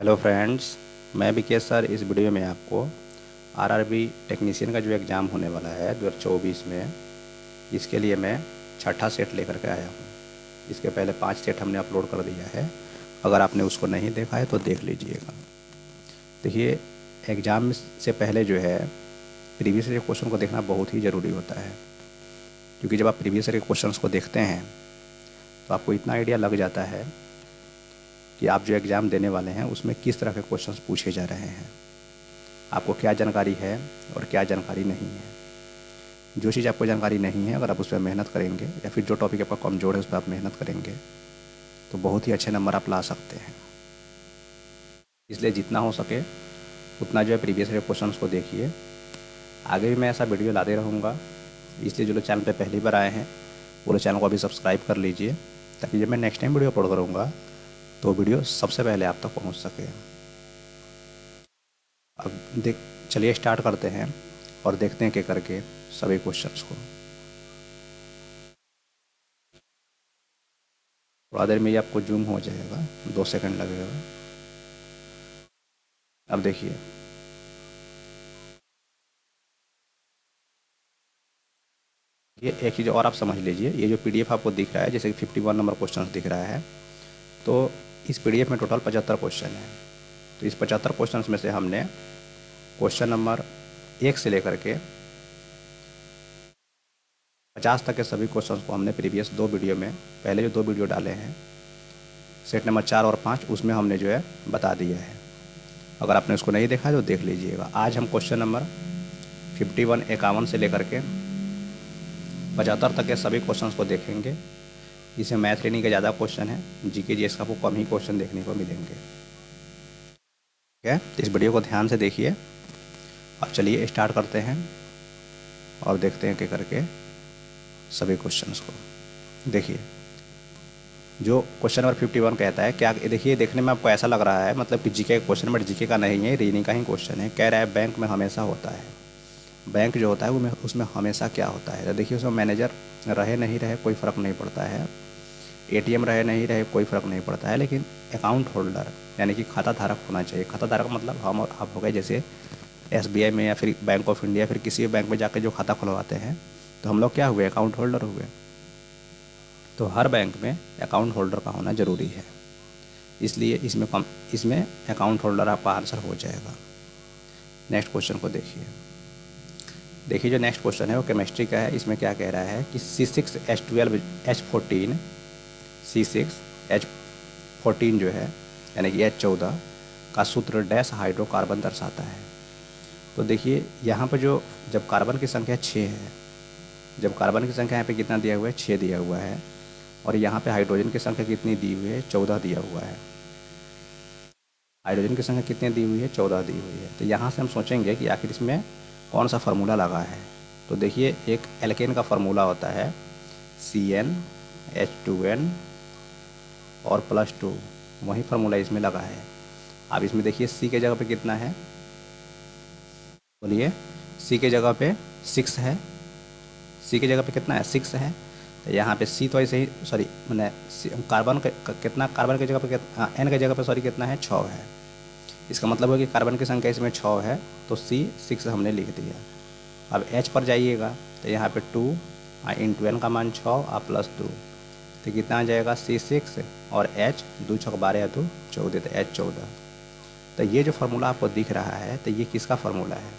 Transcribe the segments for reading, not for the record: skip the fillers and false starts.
Hello friends, मैं Vikesh sir इस video में आपको आरआरबी टेक्नीशियन का जो एग्ज़ाम होने वाला है 2024 में, इसके लिए मैं छठा सेट लेकर के आया हूँ। इसके पहले 5 सेट हमने अपलोड कर दिया है। अगर आपने उसको नहीं देखा है तो देख लीजिएगा। देखिए, एग्ज़ाम से पहले जो है प्रीवियस ईयर क्वेश्चन को देखना बहुत ही ज़रूरी होता है, क्योंकि जब आप प्रीवियस ईयर के क्वेश्चन को देखते हैं तो आपको इतना आइडिया लग जाता है कि आप जो एग्ज़ाम देने वाले हैं उसमें किस तरह के क्वेश्चंस पूछे जा रहे हैं, आपको क्या जानकारी है और क्या जानकारी नहीं है। जो चीज़ आपको जानकारी नहीं है, अगर आप उस पर मेहनत करेंगे या फिर जो टॉपिक आपका कमज़ोर है उस पर आप मेहनत करेंगे तो बहुत ही अच्छे नंबर आप ला सकते हैं। इसलिए जितना हो सके उतना जो है प्रीवियस ईयर क्वेश्चंस को देखिए। आगे भी मैं ऐसा वीडियो लाते रहूँगा, इसलिए जो लोग चैनल पे पहली बार आए हैं वो लोग चैनल को अभी सब्सक्राइब कर लीजिए, ताकि जब मैं नेक्स्ट टाइम वीडियो अपलोड करूँगा तो वीडियो सबसे पहले आप तक पहुँच सके। अब चलिए स्टार्ट करते हैं और देखते हैं कि करके सभी क्वेश्चंस को। थोड़ा देर में ये आपको जूम हो जाएगा, 2 सेकंड लगेगा। अब देखिए, ये एक चीज़ और आप समझ लीजिए, ये जो पीडीएफ आपको दिख रहा है, जैसे कि 51 नंबर क्वेश्चन दिख रहा है, तो इस पीडीएफ में टोटल 75 क्वेश्चन है। तो इस 75 क्वेश्चन में से हमने क्वेश्चन नंबर 1 से लेकर के 50 तक के सभी क्वेश्चन को हमने प्रीवियस 2 वीडियो में, पहले जो 2 वीडियो डाले हैं सेट नंबर 4 और 5, उसमें हमने जो है बता दिया है। अगर आपने उसको नहीं देखा है तो देख लीजिएगा। आज हम क्वेश्चन नंबर 51 से लेकर के 75 तक के सभी क्वेश्चंस को देखेंगे। इसमें मैथ रीजनिंग के ज़्यादा क्वेश्चन है, जीके जीएस का आपको कम ही क्वेश्चन देखने को मिलेंगे। ठीक है, इस वीडियो को ध्यान से देखिए। अब चलिए स्टार्ट करते हैं और देखते हैं कि करके सभी क्वेश्चंस को देखिए। जो क्वेश्चन नंबर 51 कहता है, क्या देखिए, देखने में आपको ऐसा लग रहा है मतलब कि जीके का क्वेश्चन, बट जीके का नहीं है, रीजनिंग का ही क्वेश्चन है। कह रहा है बैंक में हमेशा होता है, बैंक जो होता है वो उसमें हमेशा क्या होता है। तो देखिए, उसमें मैनेजर रहे नहीं रहे कोई फ़र्क नहीं पड़ता है, एटीएम रहे नहीं रहे कोई फ़र्क नहीं पड़ता है, लेकिन अकाउंट होल्डर यानी कि खाता धारक होना चाहिए। खाता धारक मतलब हम और आप हो गए, जैसे एसबीआई में या फिर बैंक ऑफ इंडिया, फिर किसी भी बैंक में जाकर जो खाता खुलवाते हैं तो हम लोग क्या हुए, अकाउंट होल्डर हुए। तो हर बैंक में अकाउंट होल्डर का होना ज़रूरी है, इसलिए इसमें अकाउंट होल्डर आपका आंसर हो जाएगा। नेक्स्ट क्वेश्चन को देखिए। देखिए, जो नेक्स्ट क्वेश्चन है वो केमिस्ट्री का है। इसमें क्या कह रहा है कि C6H12H14 C6H14 जो है यानी कि H14 का सूत्र डैश हाइड्रोकार्बन दर्शाता है। तो देखिए, यहाँ पर जो जब कार्बन की संख्या 6 है, जब कार्बन की संख्या यहाँ पे कितना दिया हुआ है, 6 दिया हुआ है, और यहाँ पे हाइड्रोजन की संख्या कितनी दी हुई है, 14 दिया हुआ है। हाइड्रोजन की संख्या कितनी दी हुई है, 14 दी हुई है। तो यहाँ से हम सोचेंगे कि आखिर इसमें कौन सा फार्मूला लगा है। तो देखिए, एक एल्केन का फार्मूला होता है CnH2n और +2, वही फार्मूला इसमें लगा है। अब इसमें देखिए सी के जगह पे कितना है, बोलिए। सी के जगह पे 6 है, सी की जगह पे कितना है, 6 है। तो यहाँ पे सी तो ऐसे ही, सॉरी मैंने कार्बन कितना, कार्बन की जगह पे एन की जगह पे सॉरी कितना है, 6 है। इसका मतलब है कि कार्बन की संख्या इसमें 6 है, तो सी 6 हमने लिख दिया। अब एच पर जाइएगा तो यहाँ पे 2 इंटू एन का मान 6 और +2, तो कितना आ जाएगा, C6 और H 2 छक 12 2 14, तो H14। तो ये जो फार्मूला आपको दिख रहा है, तो ये किसका फार्मूला है,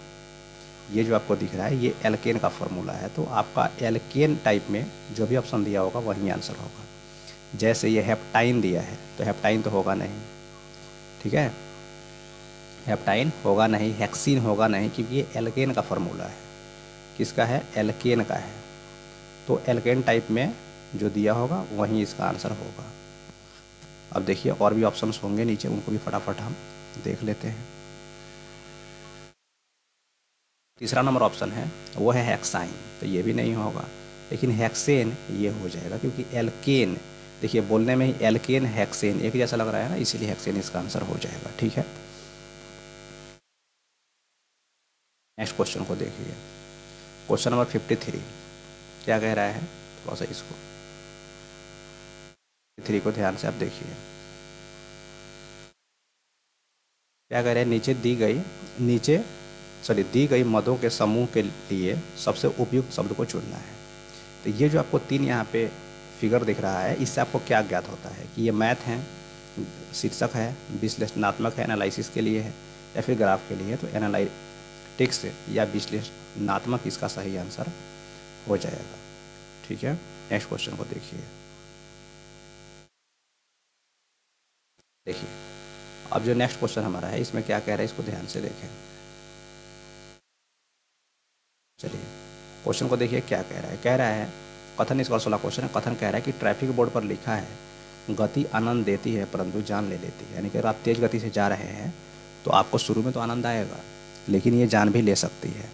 ये जो आपको दिख रहा है ये एल्केन का फार्मूला है। तो आपका एल्केन टाइप में जो भी ऑप्शन दिया होगा वही आंसर होगा। जैसे ये हेप्टाइन दिया है तो हेप्टाइन तो होगा नहीं, ठीक है, हेप्टाइन होगा नहीं, हेक्सीन होगा नहीं, क्योंकि ये एल्केन का फार्मूला है। किसका है, एल्केन का है। तो एल्केन टाइप में जो दिया होगा वही इसका आंसर होगा। अब देखिए, और भी ऑप्शंस होंगे नीचे, उनको भी फटाफट हम देख लेते हैं। तीसरा नंबर ऑप्शन है वो है हेक्साइन, तो ये भी नहीं होगा, लेकिन हेक्सेन ये हो जाएगा, क्योंकि एल्केन, देखिए बोलने में ही एल्केन हेक्सेन एक जैसा लग रहा है ना, इसीलिए हेक्सेन इसका आंसर हो जाएगा। ठीक है, नेक्स्ट क्वेश्चन को देखिए। क्वेश्चन नंबर 53 क्या कह रहा है, थोड़ा सा इसको 3 को ध्यान से आप देखिए। क्या कह रहे हैं, दी गई मदों के समूह के लिए सबसे उपयुक्त शब्द को चुनना है। तो ये जो आपको 3 यहाँ पे फिगर दिख रहा है, इससे आपको क्या ज्ञात होता है कि ये मैथ है, शीर्षक है, विश्लेषणात्मक है, एनालिसिस के लिए है, या फिर ग्राफ के लिए है। तो एनालिटिक्स या विश्लेषणात्मक इसका सही आंसर हो जाएगा। ठीक है, नेक्स्ट क्वेश्चन को देखिए। अब जो नेक्स्ट क्वेश्चन हमारा है, इसमें क्या कह रहा है, इसको ध्यान से देखें। चलिए क्वेश्चन को देखिए क्या कह रहा है कथन इस 16 क्वेश्चन है। कथन कह रहा है कि ट्रैफिक बोर्ड पर लिखा है गति आनंद देती है परंतु जान ले लेती है। यानी कि अगर आप तेज़ गति से जा रहे हैं तो आपको शुरू में तो आनंद आएगा, लेकिन ये जान भी ले सकती है।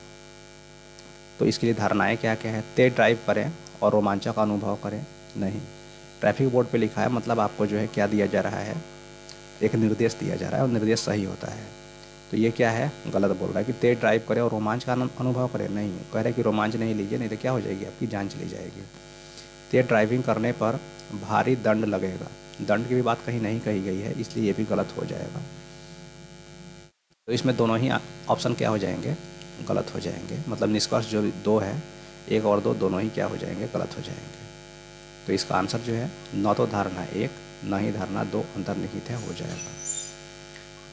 तो इसके लिए धारणाएं क्या क्या है, तेज ड्राइव करें और रोमांचक का अनुभव करें। नहीं, ट्रैफिक बोर्ड पे लिखा है मतलब आपको जो है क्या दिया जा रहा है, एक निर्देश दिया जा रहा है और निर्देश सही होता है। तो ये क्या है, गलत बोल रहा है कि तेज ड्राइव करें और रोमांच का अनुभव करें। नहीं, कह रहे हैं कि रोमांच नहीं लीजिए, नहीं तो क्या हो जाएगी, आपकी जान चली जाएगी। तेज ड्राइविंग करने पर भारी दंड लगेगा। दंड की भी बात कहीं नहीं कही गई है, इसलिए ये भी गलत हो जाएगा। तो इसमें दोनों ही ऑप्शन क्या हो जाएंगे, गलत हो जाएंगे। मतलब निष्कर्ष जो 2 है, 1 और 2 दोनों ही क्या हो जाएंगे, गलत हो जाएंगे। तो इसका आंसर जो है न तो धारणा 1 न ही धारणा 2 अंतर्निहित है, हो जाएगा।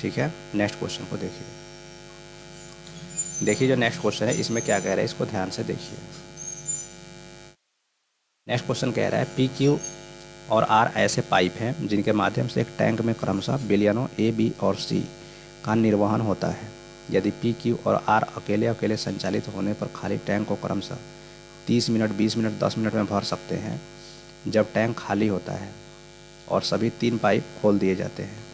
ठीक है, नेक्स्ट क्वेश्चन को देखिए जो नेक्स्ट क्वेश्चन है इसमें क्या कह रहा है, इसको ध्यान से देखिए। नेक्स्ट क्वेश्चन कह रहा है पी क्यू और आर ऐसे पाइप हैं जिनके माध्यम से एक टैंक में क्रमशः विलयनों ए बी और सी का निर्वहन होता है। यदि पी क्यू और आर अकेले अकेले संचालित होने पर खाली टैंक को क्रमशः 30 मिनट, 20 मिनट, 10 मिनट में भर सकते हैं। जब टैंक खाली होता है और सभी 3 पाइप खोल दिए जाते हैं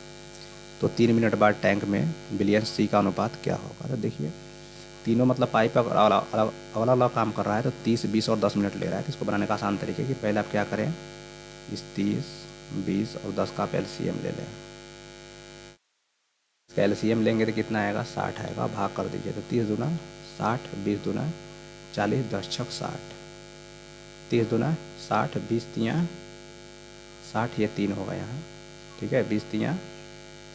तो 3 मिनट बाद टैंक में विलयन सी का अनुपात क्या होगा। तो देखिए तीनों मतलब पाइप अगर अलग अलग काम कर रहा है तो 30, 20 और 10 मिनट ले रहा है। तो इसको बनाने का आसान तरीके कि पहले आप क्या करें, इस 30, 20 और 10 का आप एलसीएम ले लें। इसका एलसीएम लेंगे तो कितना आएगा, 60 आएगा। भाग कर दीजिए तो 30 दूना 60, 20 दूना 40, 10 छक 60, 30 दूना 60, 20 तियाँ 60, ये 3 होगा यहाँ। ठीक है, 20 तियाँ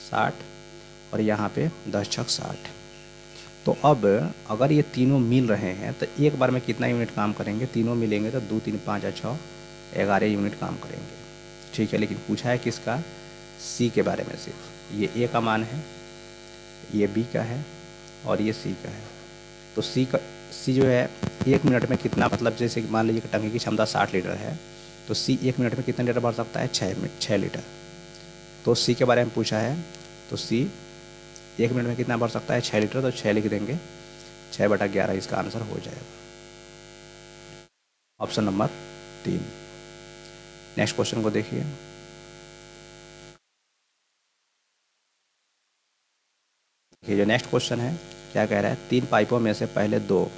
60 और यहाँ पे 10 छक 60। तो अब अगर ये तीनों मिल रहे हैं तो एक बार में कितना यूनिट काम करेंगे, तीनों मिलेंगे तो 2, 3, 5 और 6, 11 यूनिट काम करेंगे। ठीक है, लेकिन पूछा है किसका, सी के बारे में। सिर्फ ये ए का मान है, ये बी का है और ये सी का है। तो सी जो है 1 मिनट में कितना, मतलब जैसे मान लीजिए कि टंकी की क्षमता 60 लीटर है तो सी 1 मिनट में कितना लीटर भर सकता है, 6 लीटर। तो सी के बारे में पूछा है तो सी 1 मिनट में कितना भर सकता है, 6 लीटर। तो 6 लिख देंगे, 6/11 इसका आंसर हो जाएगा, ऑप्शन नंबर 3। नेक्स्ट क्वेश्चन को देखिए। ये जो नेक्स्ट क्वेश्चन है क्या कह रहा है, 3 पाइपों में से पहले 2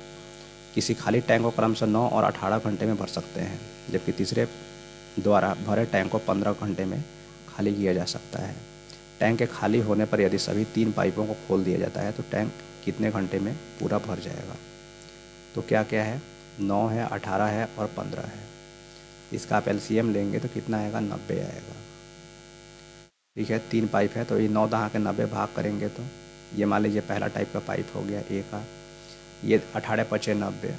किसी खाली टैंक को क्रमशः 9 और 18 घंटे में भर सकते हैं, जबकि तीसरे द्वारा भरे टैंक को 15 घंटे में खाली किया जा सकता है। टैंक के खाली होने पर यदि सभी 3 पाइपों को खोल दिया जाता है तो टैंक कितने घंटे में पूरा भर जाएगा। तो क्या क्या है, 9 है, 18 है और 15 है। इसका आप एलसीएम लेंगे तो कितना आएगा, 90 आएगा। ठीक है, 3 पाइप है तो ये 9 दहा के 90 भाग करेंगे तो ये मान लीजिए पहला टाइप का पाइप हो गया ए का, ये 18 पचे 90,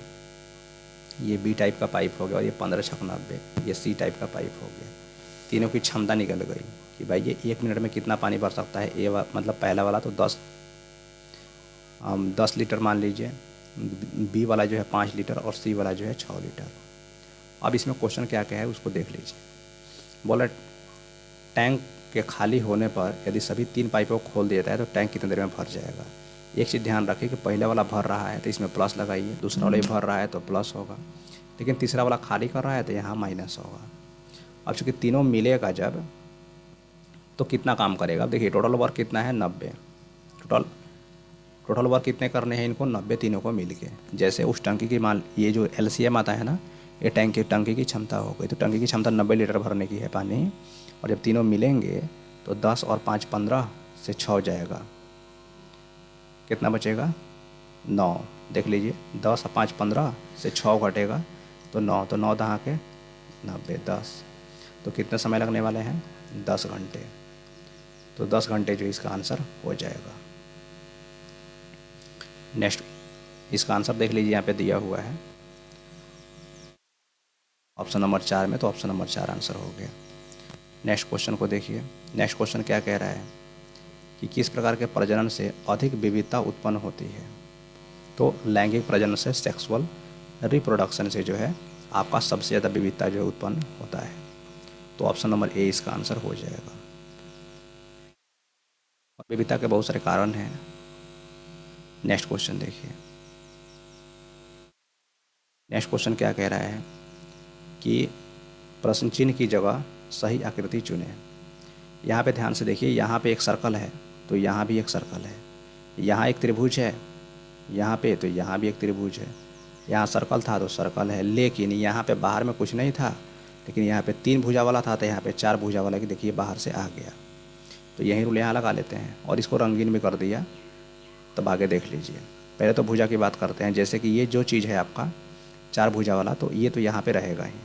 ये बी टाइप का पाइप हो गया और ये 15 छक 90, ये सी टाइप का पाइप हो गया। तीनों की क्षमता निकल गई कि भाई ये 1 मिनट में कितना पानी भर सकता है। मतलब पहला वाला तो 10 लीटर मान लीजिए, बी वाला जो है 5 लीटर और सी वाला जो है 6 लीटर। अब इसमें क्वेश्चन क्या क्या है उसको देख लीजिए। बोला टैंक के खाली होने पर यदि सभी 3 पाइपों को खोल दिया जाता है तो टैंक कितनी देर में भर जाएगा। एक चीज़ ध्यान रखिए कि पहले वाला भर रहा है तो इसमें प्लस लगाइए, दूसरा वाला भी भर रहा है तो प्लस होगा, लेकिन तीसरा वाला खाली कर रहा है तो यहाँ माइनस होगा। अब चूँकि तीनों मिलेगा जब तो कितना काम करेगा। अब देखिए टोटल वर्क कितना है, 90। टोटल वर्क कितने करने हैं इनको, 90 तीनों को मिल के। जैसे उस टंकी की मान, ये जो एलसीएम आता है ना, ये टंकी की क्षमता हो गई। तो टंकी की क्षमता 90 लीटर भरने की है पानी, और जब तीनों मिलेंगे तो 10 और 5 15 से 6 जाएगा, कितना बचेगा, 9। देख लीजिए 10 और 5 15 से 6 घटेगा तो 9, तो 9 दहा के 90, 10। तो कितने समय लगने वाले हैं, 10 घंटे। तो 10 घंटे जो इसका आंसर हो जाएगा। नेक्स्ट इसका आंसर देख लीजिए, यहाँ पे दिया हुआ है ऑप्शन नंबर 4 में, तो ऑप्शन नंबर 4 आंसर हो गया। नेक्स्ट क्वेश्चन को देखिए। नेक्स्ट क्वेश्चन क्या कह रहा है कि किस प्रकार के प्रजनन से अधिक विविधता उत्पन्न होती है। तो लैंगिक प्रजनन से, सेक्सुअल रिप्रोडक्शन से जो है आपका सबसे ज़्यादा विविधता जो है उत्पन्न होता है। तो ऑप्शन नंबर ए इसका आंसर हो जाएगा। और विविधता के बहुत सारे कारण हैं। नेक्स्ट क्वेश्चन देखिए। नेक्स्ट क्वेश्चन क्या कह रहा है कि प्रश्न चिन्ह की जगह सही आकृति चुनें। यहाँ पे ध्यान से देखिए, यहाँ पे एक सर्कल है तो यहाँ भी एक सर्कल है, यहाँ एक त्रिभुज है यहाँ पे, तो यहाँ भी एक त्रिभुज है। यहाँ सर्कल था तो सर्कल है, लेकिन यहाँ पे बाहर में कुछ नहीं था, लेकिन यहाँ पे 3 भुजा वाला था तो यहाँ पे 4 भुजा वाला की देखिए बाहर से आ गया। तो यही रूल यहाँ लगा लेते हैं और इसको रंगीन भी कर दिया। तब आगे देख लीजिए। पहले तो भुजा की बात करते हैं, जैसे कि ये जो चीज़ है आपका 4 भुजा वाला, तो ये तो यहाँ पे रहेगा ही।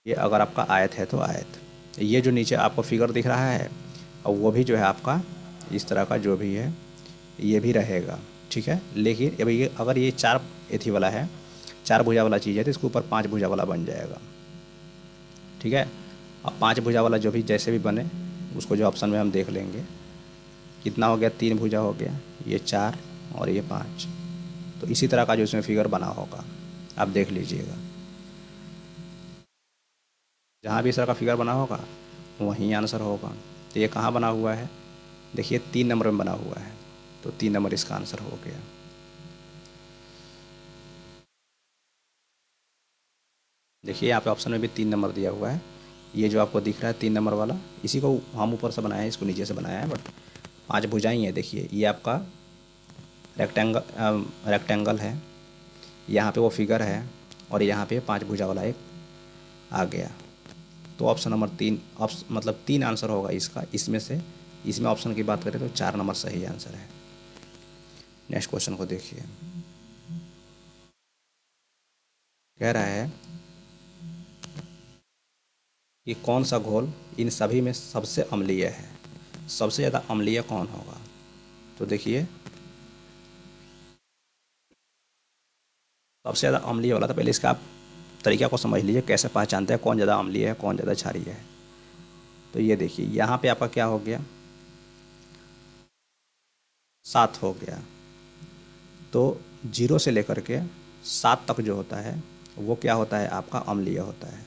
ये अगर आपका आयत है तो आयत, ये जो नीचे आपको फिगर दिख रहा है और वो भी जो है आपका इस तरह का जो भी है ये भी रहेगा, ठीक है। लेकिन अब ये अगर ये 4 एथी वाला है, 4 भुजा वाला चीज़ है, तो इसके ऊपर 5 भुजा वाला बन जाएगा, ठीक है। अब 5 भुजा वाला जो भी जैसे भी बने उसको जो ऑप्शन में हम देख लेंगे। कितना हो गया, 3 भुजा हो गया, ये 4 और ये 5। तो इसी तरह का जो इसमें फिगर बना होगा आप देख लीजिएगा। जहाँ भी इस तरह का फिगर बना होगा वहीं आंसर होगा। तो ये कहाँ बना हुआ है, देखिए 3 नंबर में बना हुआ है, तो 3 नंबर इसका आंसर हो गया। देखिए यहाँ पे ऑप्शन में भी 3 नंबर दिया हुआ है। ये जो आपको दिख रहा है 3 नंबर वाला, इसी को हम ऊपर से बनाया है, इसको नीचे से बनाया है, बट 5 भुजाएं हैं। देखिए ये आपका रेक्टेंगल है, यहाँ पे वो फिगर है और यहाँ पे 5 भुजा वाला एक आ गया। तो ऑप्शन नंबर 3 मतलब 3 आंसर होगा इसका। इसमें से इसमें ऑप्शन की बात करें तो 4 नंबर सही आंसर है। नेक्स्ट क्वेश्चन को देखिए। कह रहा है कि कौन सा घोल इन सभी में सबसे अम्लीय है, सबसे ज़्यादा अम्लीय कौन होगा। तो देखिए सबसे ज़्यादा अम्लीय वाला, तो पहले इसका आप तरीका को समझ लीजिए, कैसे पहचानते हैं कौन ज़्यादा अम्लीय है कौन ज़्यादा क्षारीय है। तो ये देखिए यहाँ पे आपका क्या हो गया, 7 हो गया। तो 0 से लेकर के 7 तक जो होता है वो क्या होता है, आपका अम्लीय होता है,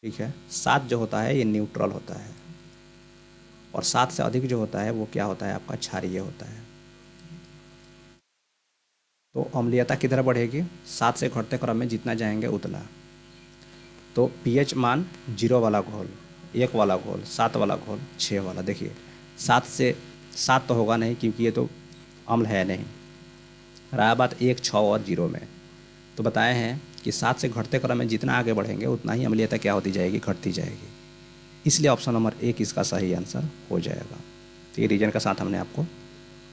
ठीक है। 7 जो होता है ये न्यूट्रल होता है, और 7 से अधिक जो होता है वो क्या होता है, आपका क्षारीय होता है। तो अम्लीयता किधर बढ़ेगी, 7 से घटते क्रम में जितना जाएंगे उतना। तो पीएच मान 0 वाला घोल, 1 वाला घोल, 7 वाला घोल, 6 वाला। देखिए 7 से 7 तो होगा नहीं क्योंकि ये तो अम्ल है नहीं। रहा बात 1, 6 और 0 में, तो बताए हैं कि 7 से घटते क्रम में जितना आगे बढ़ेंगे उतना ही अम्लीयता क्या होती जाएगी, घटती जाएगी। इसलिए ऑप्शन नंबर 1 इसका सही आंसर हो जाएगा। तो ये रीजन के साथ हमने आपको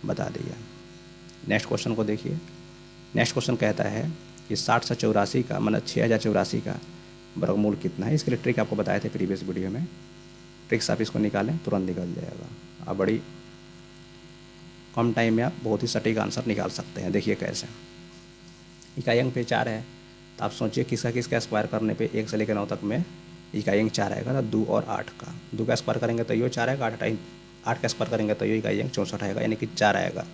बता दिया। नेक्स्ट क्वेश्चन को देखिए। नेक्स्ट क्वेश्चन कहता है कि 60 से 84 का मतलब 6084 का वर्गमूल कितना है। इसके लिए ट्रिक आपको बताए थे प्रीवियस वीडियो में। ट्रिक्स आप इसको निकालें तुरंत निकल जाएगा। आप बड़ी कम टाइम में आप बहुत ही सटीक आंसर निकाल सकते हैं। देखिए कैसे, इकाई अंक पे 4 है, तो आप सोचिए किसका किसका स्क्वायर करने पे 1 से लेकर 9 तक में इकाई अंक 4 आएगा। तो 2 और 8 का, 2 का स्क्वायर करेंगे तो ये 4 आएगा, 8 का स्क्वायर करेंगे तो ये इकाई अंक 64 आएगा, यानी कि 4 आएगा।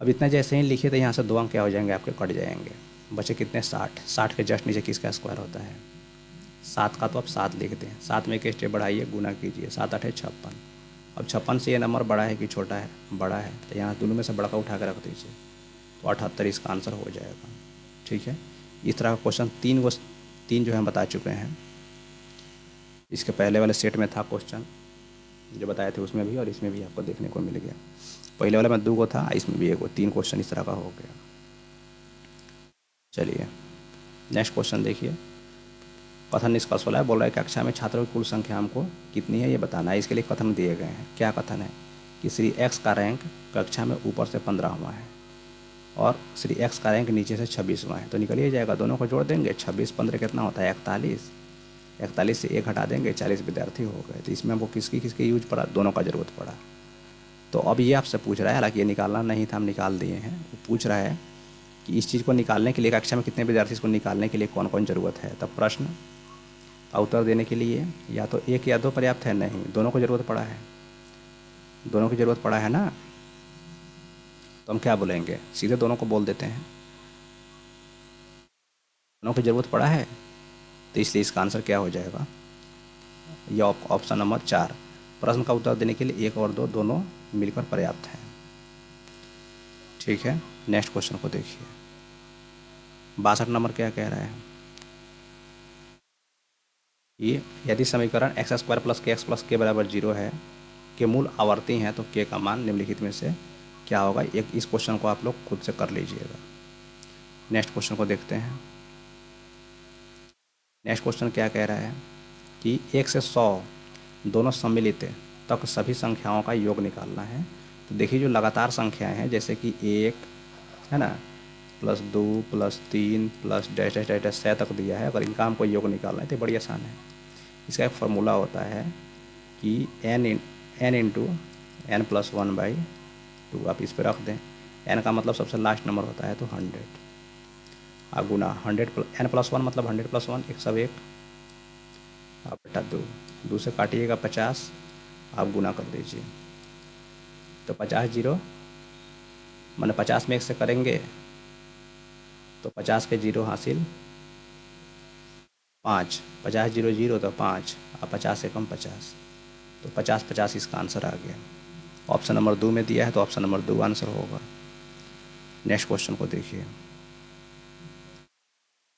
अब इतना जैसे ही लिखे तो यहाँ से 2 अंक क्या हो जाएंगे, आपके कट जाएंगे। बचे कितने, 60। 60 के जस्ट नीचे किसका स्क्वायर होता है, 7 का, तो आप 7 लिख दें। 7 में एक स्टेप बढ़ाइए, गुना कीजिए, 7 8 56। अब 56 से ये नंबर बड़ा है कि छोटा है, बड़ा है, तो यहाँ दोनों में से बड़ा का उठा कर रख दीजिए, तो 78 इसका आंसर हो जाएगा, ठीक है। इस तरह का क्वेश्चन 3 जो है हम बता चुके हैं। इसके पहले वाले सेट में था क्वेश्चन जो बताए थे, उसमें भी और इसमें भी आपको देखने को मिल गया। पहले वाले में 2 को था, इसमें भी 1 को, 3 क्वेश्चन इस तरह का हो गया। चलिए नेक्स्ट क्वेश्चन देखिए। कथन निष्कर्ष वाला है, बोल रहा है कक्षा में छात्रों की कुल संख्या हमको कितनी है ये बताना है। इसके लिए कथन दिए गए हैं। क्या कथन है कि श्री एक्स का रैंक कक्षा में ऊपर से 15वां है और श्री एक्स का रैंक नीचे से 26वां है। तो निकलिए जाएगा, दोनों को जोड़ देंगे, 26 15 कितना होता है, 41। 41 से 1 हटा देंगे, 40 विद्यार्थी हो गए। तो इसमें हमको किसकी किसकी यूज पड़ा, दोनों का ज़रूरत पड़ा। तो अब ये आपसे पूछ रहा है, हालांकि ये निकालना नहीं था, हम निकाल दिए हैं। वो पूछ रहा है कि इस चीज़ को निकालने के लिए कक्षा में कितने विद्यार्थी, इसको निकालने के लिए कौन कौन ज़रूरत है। तब प्रश्न का उत्तर देने के लिए या तो 1 या 2 पर्याप्त है, नहीं, दोनों को ज़रूरत पड़ा है, दोनों की ज़रूरत पड़ा है ना। तो हम क्या बोलेंगे, सीधे दोनों को बोल देते हैं, दोनों की ज़रूरत पड़ा है। तो इसलिए इसका आंसर क्या हो जाएगा, यह ऑप्शन नंबर 4। प्रश्न का उत्तर देने के लिए 1 और 2 दोनों मिलकर पर्याप्त है। ठीक है, नेक्स्ट क्वेश्चन को देखिए। 62 नंबर क्या कह रहा है कि यदि समीकरण x² प्लस के एक्स प्लस के बराबर 0 है, के मूल आवर्ती हैं, तो के का मान निम्नलिखित में से क्या होगा। एक इस क्वेश्चन को आप लोग खुद से कर लीजिएगा। नेक्स्ट क्वेश्चन को देखते हैं। नेक्स्ट क्वेश्चन क्या कह रहा है कि 1 से 100 दोनों सम्मिलित तक सभी संख्याओं का योग निकालना है। तो देखिए, जो लगातार संख्याएं हैं, जैसे कि 1 है ना, +2 +3 plus dash dash dash dash 100 तक दिया है। अगर इनका हमको योग निकालना है तो बड़ी आसान है। इसका एक फार्मूला होता है कि n इंटू n प्लस 1/2 आप इस पर रख दें। n का मतलब सबसे लास्ट नंबर होता है, तो 100 आप गुना 100 n प्लस 1 मतलब 100 प्लस 1 1 सब 1 आप बटा 2 से काटिएगा 50, आप गुना कर दीजिए। तो 50 जीरो मैंने 50 में 1 से करेंगे तो 50 के जीरो हासिल 5, 50 जीरो जीरो तो 5, अब 50 से कम 50, तो 50 50 इसका आंसर आ गया। ऑप्शन नंबर 2 में दिया है, तो ऑप्शन नंबर 2 आंसर होगा। नेक्स्ट क्वेश्चन को देखिए।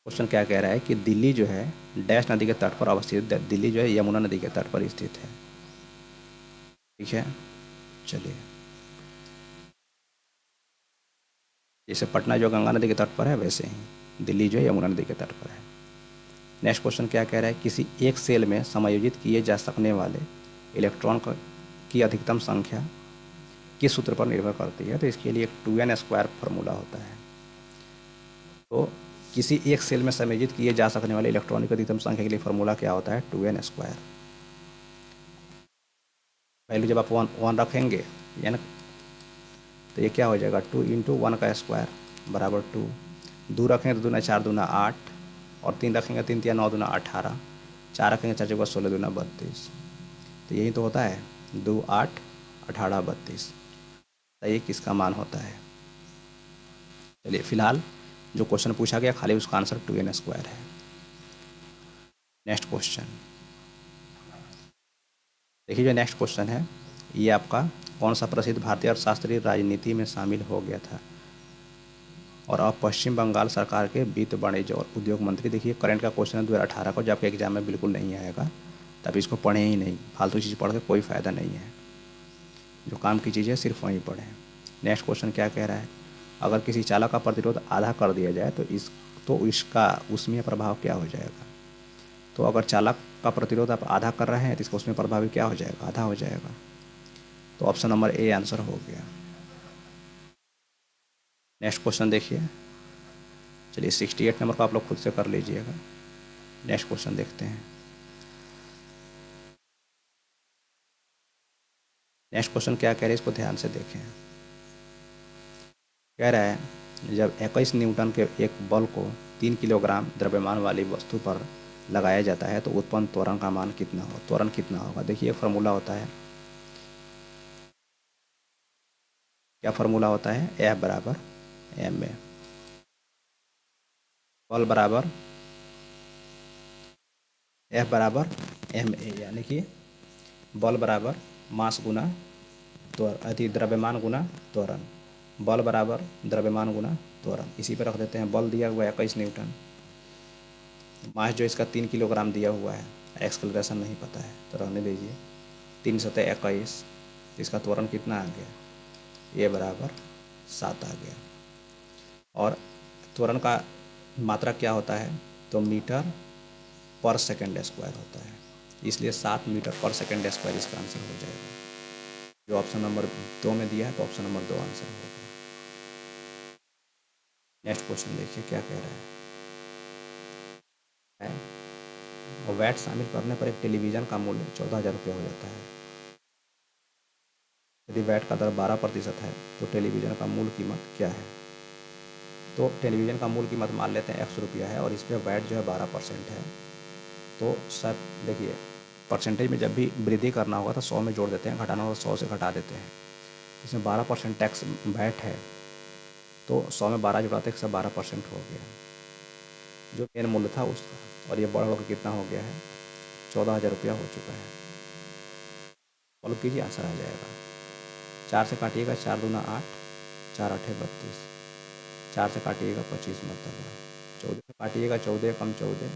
क्वेश्चन क्या कह रहा है कि दिल्ली जो है डैश नदी के तट पर अवस्थित, दिल्ली जो है यमुना नदी के तट पर स्थित है। ठीक है, चलिए, जैसे पटना जो गंगा नदी के तट पर है, वैसे ही दिल्ली जो है यमुना नदी के तट पर है। नेक्स्ट क्वेश्चन क्या कह रहा है, किसी एक सेल में समायोजित किए जा सकने वाले इलेक्ट्रॉन की अधिकतम संख्या किस सूत्र पर निर्भर करती है। तो इसके लिए एक 2n² फार्मूला होता है। तो किसी एक सेल में समायोजित किए जा सकने वाले इलेक्ट्रॉन की अधिकतम संख्या के लिए फार्मूला क्या होता है, 2n²। पहले जब आप 1 रखेंगे n, तो ये क्या हो जाएगा, 2 इंटू 1 का स्क्वायर बराबर 2। 2 रखेंगे तो 2 दूना 4 दूना 8, और 3 रखेंगे 3 3 9 दूना 18, 4 रखेंगे 4 जगह 16 दूना 32। तो यही तो होता है 2 8 18 32। तो ये किसका मान होता है। चलिए, फिलहाल जो क्वेश्चन पूछा गया खाली उसका आंसर 2n² है। नेक्स्ट क्वेश्चन देखिए, जो नेक्स्ट क्वेश्चन है ये आपका कौन सा प्रसिद्ध भारतीय अर्थशास्त्री राजनीति में शामिल हो गया था और अब पश्चिम बंगाल सरकार के वित्त वाणिज्य और उद्योग मंत्री। देखिए, करंट का क्वेश्चन है 2018 का, जो आपके एग्जाम में बिल्कुल नहीं आएगा, तब इसको पढ़ें ही नहीं, फालतू चीज़ पढ़ के कोई फ़ायदा नहीं है। जो काम की चीज़ है सिर्फ वहीं पढ़ें। नेक्स्ट क्वेश्चन क्या कह रहा है, अगर किसी चालक का प्रतिरोध आधा कर दिया जाए तो इसका उसमें प्रभाव क्या हो जाएगा। तो अगर चालक का प्रतिरोध आप आधा कर रहे हैं तो इसका उसमें प्रभाव क्या हो जाएगा, आधा हो जाएगा। तो ऑप्शन नंबर ए आंसर हो गया। नेक्स्ट क्वेश्चन देखिए। चलिए, 68 नंबर को आप लोग खुद से कर लीजिएगा। नेक्स्ट क्वेश्चन देखते हैं। नेक्स्ट क्वेश्चन क्या कह रहे हैं, इसको ध्यान से देखें। कह रहा है, जब 21 न्यूटन के एक बल को 3 किलोग्राम द्रव्यमान वाली वस्तु पर लगाया जाता है तो उत्पन्न त्वरण का मान कितना हो, त्वरण कितना होगा। देखिए, फार्मूला होता है, क्या फार्मूला होता है, F बराबर m ए। बल बराबर F बराबर m ए, यानी कि बल बराबर मास गुना द्रव्यमान गुना त्वरण। बल बराबर द्रव्यमान गुना त्वरण, इसी पर रख देते हैं। बल दिया हुआ है 21 न्यूटन, मास जो इसका 3 किलोग्राम दिया हुआ है, एक्सलेशन नहीं पता है तो रहने दीजिए। 3 सतह 21, इसका त्वरण कितना आ गया, ये बराबर 7 आ गया। और त्वरण का मात्रा क्या होता है, तो मीटर पर सेकेंड स्क्वायर होता है, इसलिए 7 मीटर पर सेकेंड स्क्वायर इसका आंसर हो जाएगा। जो ऑप्शन नंबर 2 में दिया है, तो ऑप्शन नंबर 2 आंसर होगा। नेक्स्ट क्वेश्चन देखिए क्या कह रहा है। और वैट शामिल करने पर एक टेलीविज़न का मूल्य 14,000 रुपये हो जाता है। यदि वैट का दर 12% है तो टेलीविज़न का मूल कीमत क्या है? तो टेलीविज़न का मूल कीमत मान लेते हैं 100 रुपया है और इस पर वैट जो है 12% है। तो सर देखिए, परसेंटेज में जब भी वृद्धि करना होगा तो 100 में जोड़ देते हैं, घटाना होगा 100 से घटा देते हैं। इसमें 12% टैक्स वैट है तो 100 में 12 जुड़ाते 112% हो गया जो मेन मूल्य था उसका, और ये बढ़ होकर कितना हो गया है? 14,000 रुपया हो चुका है। सॉल्व कीजिए, आंसर आ जाएगा। 4 से काटिएगा 4 दूना 8, 4 8 32, 4 से काटिएगा 25 मतलब 14 से काटिएगा 14 कम 14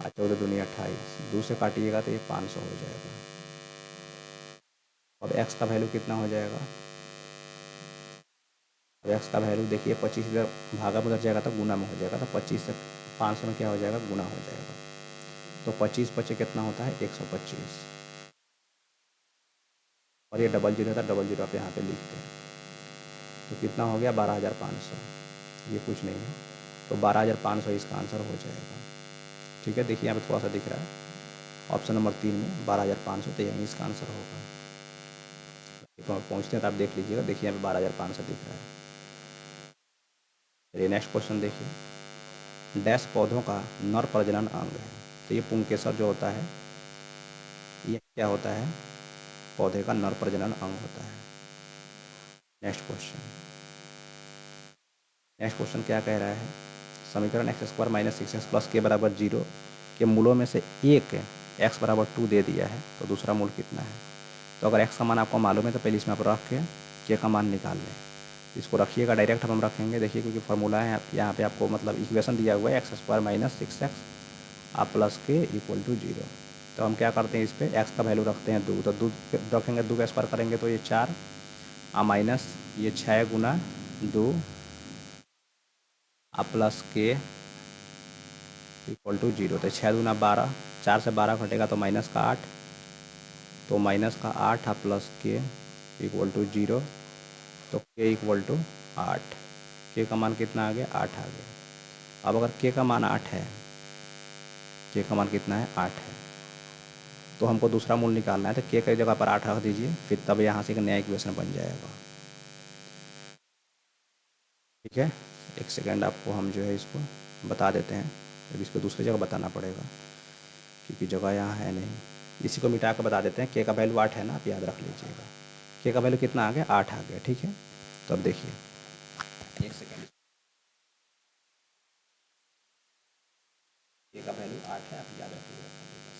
और 14 दूनी 28, 2 से काटिएगा तो ये 500 हो जाएगा। अब x का वैल्यू कितना हो जाएगा? अब x का वैल्यू देखिए 25 इधर भागा में उधर जाएगा तो गुना में हो जाएगा, तो 25 से 500 में क्या हो जाएगा? गुना हो जाएगा। तो 25 25 कितना होता है? 125, और ये डबल जीरो था, डबल जीरो आप यहाँ पे लिखते हैं तो कितना हो गया? 12,500। ये कुछ नहीं है तो 12,500 इसका आंसर हो जाएगा। ठीक है, देखिए यहाँ पे थोड़ा सा दिख रहा है ऑप्शन नंबर 3 में 12,500, तो यही इसका आंसर होगा। तो आप पहुँचते हैं तो आप देख लीजिएगा, देखिए यहाँ पे 12,500 दिख रहा है। चलिए नेक्स्ट क्वेश्चन देखिए। डैश पौधों का नर प्रजनन अंग है। तो ये पुंकेसर जो होता है ये क्या होता है? पौधे का नर प्रजनन अंग होता है। नेक्स्ट क्वेश्चन क्या कह रहा है? समीकरण x² - 6x + k = 0 के मूलों में से एक x = 2 दे दिया है, तो दूसरा मूल कितना है? तो अगर x का मान आपको मालूम है तो पहले इसमें आप रख के k का मान निकाल लें। इसको रखिएगा, डायरेक्ट हम रखेंगे, देखिए क्योंकि फार्मूला है यहाँ पे आपको मतलब इक्वेशन दिया हुआ है x² - 6x + k = 0। तो हम क्या करते हैं, इस पर x का वैल्यू रखते हैं 2, तो 2 रखेंगे, 2 का स्क्वायर करेंगे तो ये 4 माइनस ये 6 गुना 2 प्लस k = 0। तो 6 दूना 12, 4 से 12 घटेगा तो -8, तो -8 प्लस k = 0, तो k = 8। k का मान कितना आ गया? 8 आ गया। अब अगर k का मान 8 है, k का मान कितना है? 8 है, तो हमको दूसरा मूल निकालना है, तो k की जगह पर 8 रख दीजिए, फिर तब यहाँ से एक नया इक्वेशन बन जाएगा। ठीक है, एक सेकेंड आपको हम जो है इसको बता देते हैं, अब इसको दूसरी जगह बताना पड़ेगा क्योंकि जगह यहाँ है नहीं। इसी को मिटा कर बता देते हैं। k का वैल्यू 8 है ना, आप याद रख लीजिएगा। k का वैल्यू कितना आ गया? 8 आ गया। ठीक है, तो अब देखिए, एक सेकेंड, k का वैल्यू 8 है, आप याद रखिएगा बस।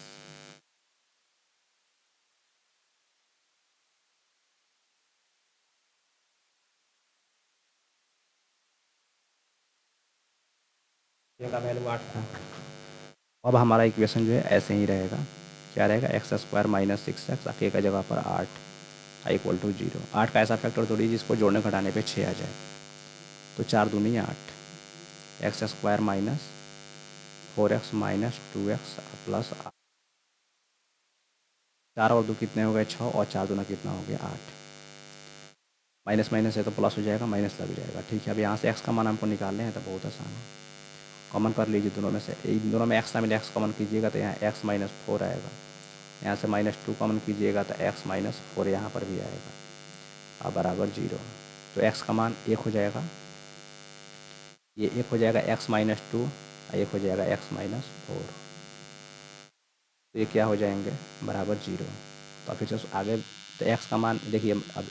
k का वैल्यू 8 था। अब हमारा इक्वेशन जो है ऐसे ही रहेगा, क्या रहेगा? x² - 6x, k का जगह पर 8 = 0। 8 का ऐसा फैक्टर तोड़िए जिसको जोड़ने घटाने पे 6 आ जाए, तो 4 दूनी 8, x² - 4x - 2x प्लस 4 और 2 कितने हो गए? 6, और 4 दूना कितना हो गया? 8। माइनस माइनस है तो प्लस हो जाएगा, माइनस लग जाएगा। ठीक है, अब यहाँ से x का मान हमको निकालने हैं तो बहुत आसान है, कॉमन कर लीजिए दोनों में से। इन दोनों में x ना मिले, x कॉमन कीजिएगा तो यहाँ x - 4 आएगा, यहाँ से -2 कॉमन कीजिएगा तो x - 4 यहाँ पर भी आएगा, अब बराबर 0। तो x का मान 1 हो जाएगा, ये 1 हो जाएगा x - 2, और 1 हो जाएगा x - 4, तो ये क्या हो जाएंगे? बराबर 0। तो फिर से आगे, तो x का मान देखिए, अब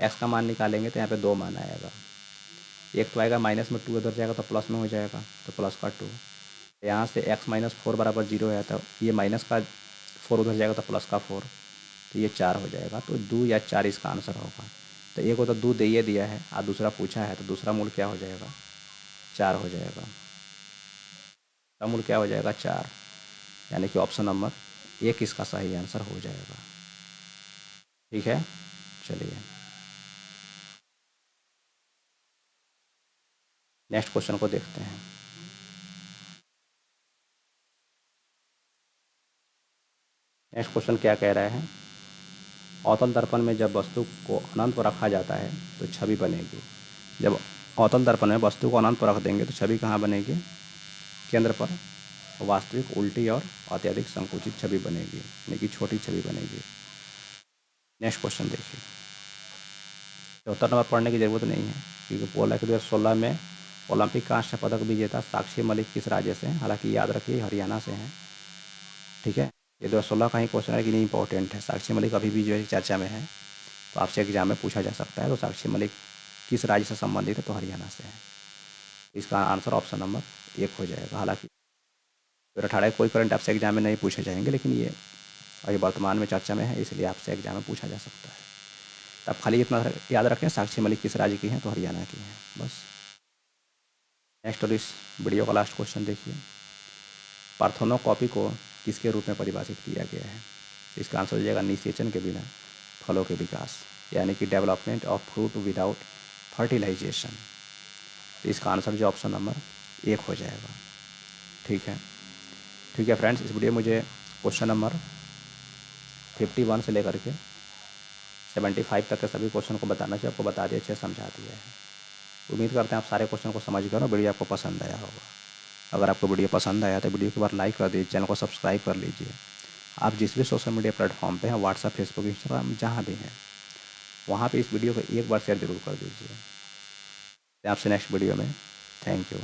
x का मान निकालेंगे तो यहाँ पे 2 मान आएगा, एक तो आएगा माइनस में 2 उधर जाएगा तो प्लस में हो जाएगा, तो प्लस का 2। यहाँ से x - 4 बराबर 0 है, तो ये माइनस का 4 उधर जाएगा तो प्लस का 4, तो ये 4 हो जाएगा। तो 2 या 4 इसका आंसर होगा। तो एक को तो 2 दे ही दिया है और दूसरा पूछा है, तो दूसरा मूल क्या हो जाएगा? 4 हो जाएगा। दूसरा मूल क्या हो जाएगा? 4, यानी कि ऑप्शन नंबर 1 इसका सही आंसर हो जाएगा। ठीक है, चलिए नेक्स्ट क्वेश्चन को देखते हैं। नेक्स्ट क्वेश्चन क्या कह रहा है? अवतल दर्पण में जब वस्तु को अनंत पर रखा जाता है तो छवि बनेगी। जब अवतल दर्पण में वस्तु को अनंत पर रख देंगे तो छवि कहाँ बनेगी? केंद्र पर। वास्तविक उल्टी और अत्यधिक संकुचित छवि बनेगी, यानी कि छोटी छवि बनेगी। नेक्स्ट क्वेश्चन देखिए, 74 नंबर पढ़ने की ज़रूरत नहीं है, क्योंकि बोला कि 2016 में ओलंपिक कांस्य पदक विजेता साक्षी मलिक किस राज्य से हैं। हालांकि याद रखिए हरियाणा से हैं, ठीक है। ये 2016 का ही क्वेश्चन है कि नहीं, इंपॉर्टेंट है। साक्षी मलिक अभी भी जो है चर्चा में है, तो आपसे एग्जाम में पूछा जा सकता है। तो साक्षी मलिक किस राज्य से संबंधित है, तो हरियाणा से है। इसका आंसर ऑप्शन नंबर 1 हो जाएगा। हालांकि 2018 कोई करंट आपसे एग्जाम में नहीं पूछे जाएंगे, लेकिन ये अभी वर्तमान में चर्चा में है, इसलिए आपसे एग्जाम में पूछा जा सकता है। तो आप खाली इतना याद रखें, साक्षी मलिक किस राज्य की हैं, तो हरियाणा की हैं, बस। नेक्स्ट और इस वीडियो का लास्ट क्वेश्चन देखिए, पार्थेनोकॉपी को किसके रूप में परिभाषित किया गया है। इसका आंसर हो जाएगा निषेचन के बिना फलों के विकास, यानी कि development of fruit without fertilisation. तो इसका आंसर जो ऑप्शन नंबर 1 हो जाएगा, ठीक है। ठीक है फ्रेंड्स, इस वीडियो में मुझे क्वेश्चन नंबर 51 से लेकर के 75 तक के सभी क्वेश्चन को बताना चाहिए, आपको बता दिया, अच्छे समझा दिया है। उम्मीद करते हैं आप सारे क्वेश्चन को समझ गए और वीडियो आपको पसंद आया होगा। अगर आपको वीडियो पसंद आया तो वीडियो के बाद लाइक कर दीजिए, चैनल को सब्सक्राइब कर लीजिए। आप जिस भी सोशल मीडिया प्लेटफॉर्म पे हैं, व्हाट्सएप, फेसबुक, इंस्टाग्राम, जहाँ भी हैं, वहाँ पे इस वीडियो को एक बार शेयर जरूर कर दीजिए। आपसे नेक्स्ट वीडियो में, थैंक यू।